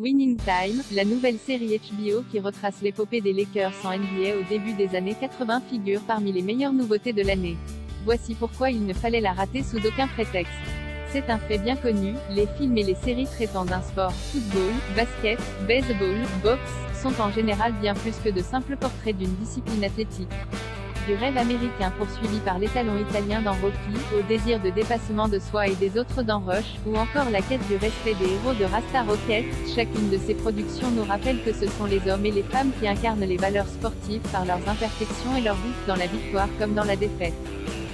Winning Time, la nouvelle série HBO qui retrace l'épopée des Lakers en NBA au début des années 80 figure parmi les meilleures nouveautés de l'année. Voici pourquoi il ne fallait la rater sous aucun prétexte. C'est un fait bien connu, les films et les séries traitant d'un sport, football, basket, baseball, boxe, sont en général bien plus que de simples portraits d'une discipline athlétique. Du rêve américain poursuivi par l'étalon italien dans Rocky, au désir de dépassement de soi et des autres dans Rush, ou encore la quête du respect des héros de Rasta Rocket, chacune de ces productions nous rappelle que ce sont les hommes et les femmes qui incarnent les valeurs sportives par leurs imperfections et leur doute dans la victoire comme dans la défaite.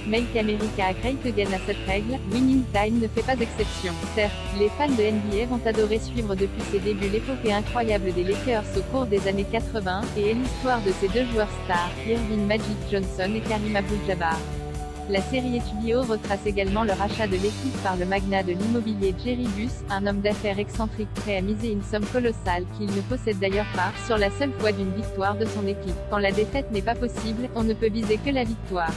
Make America Great Again à cette règle, Winning Time ne fait pas exception. Certes, les fans de NBA vont adorer suivre depuis ses débuts l'épopée incroyable des Lakers au cours des années 80, et l'histoire de ces deux joueurs stars, Earvin Magic Johnson et Kareem Abdul-Jabbar. La série HBO retrace également le rachat de l'équipe par le magnat de l'immobilier Jerry Buss, un homme d'affaires excentrique prêt à miser une somme colossale qu'il ne possède d'ailleurs pas, sur la seule foi d'une victoire de son équipe. Quand la défaite n'est pas possible, on ne peut viser que la victoire.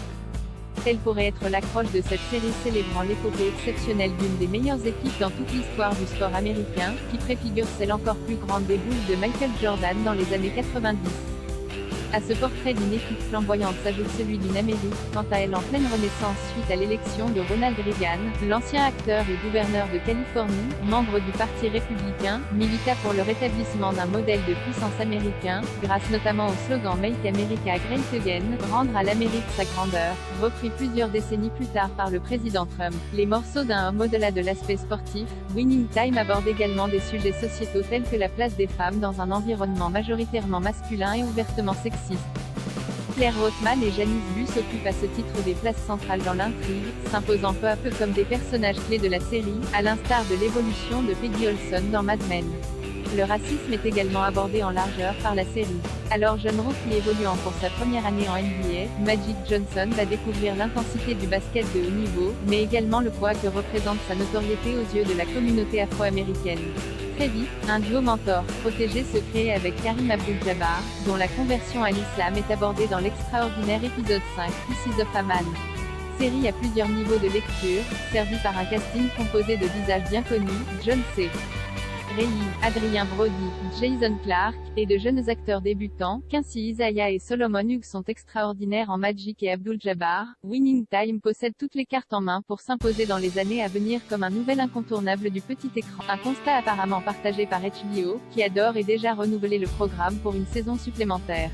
Telle pourrait être l'accroche de cette série célébrant l'épopée exceptionnelle d'une des meilleures équipes dans toute l'histoire du sport américain, qui préfigure celle encore plus grande des Bulls de Michael Jordan dans les années 90. À ce portrait d'une équipe flamboyante s'ajoute celui d'une Amérique, quant à elle en pleine renaissance suite à l'élection de Ronald Reagan, l'ancien acteur et gouverneur de Californie, membre du Parti républicain, milita pour le rétablissement d'un modèle de puissance américain, grâce notamment au slogan Make America Great Again, rendre à l'Amérique sa grandeur, repris plusieurs décennies plus tard par le président Trump. Les morceaux d'un homme au-delà de l'aspect sportif, Winning Time aborde également des sujets sociétaux tels que la place des femmes dans un environnement majoritairement masculin et ouvertement sexiste. Claire Rothman et Janice Buss occupent à ce titre des places centrales dans l'intrigue, s'imposant peu à peu comme des personnages clés de la série, à l'instar de l'évolution de Peggy Olson dans Mad Men. Le racisme est également abordé en largeur par la série. Alors jeune rookie évoluant pour sa première année en NBA, Magic Johnson va découvrir l'intensité du basket de haut niveau, mais également le poids que représente sa notoriété aux yeux de la communauté afro-américaine. Très vite, un duo mentor, protégé se crée avec Kareem Abdul-Jabbar, dont la conversion à l'islam est abordée dans l'extraordinaire épisode 5, Pieces of a Man. Série à plusieurs niveaux de lecture, servie par un casting composé de visages bien connus, John C. Reilly, Adrien Brody, Jason Clarke, et de jeunes acteurs débutants, Quincy Isaiah et Solomon Hughes sont extraordinaires en Magic et Abdul-Jabbar. Winning Time possède toutes les cartes en main pour s'imposer dans les années à venir comme un nouvel incontournable du petit écran. Un constat apparemment partagé par HBO, qui adore et déjà renouvelé le programme pour une saison supplémentaire.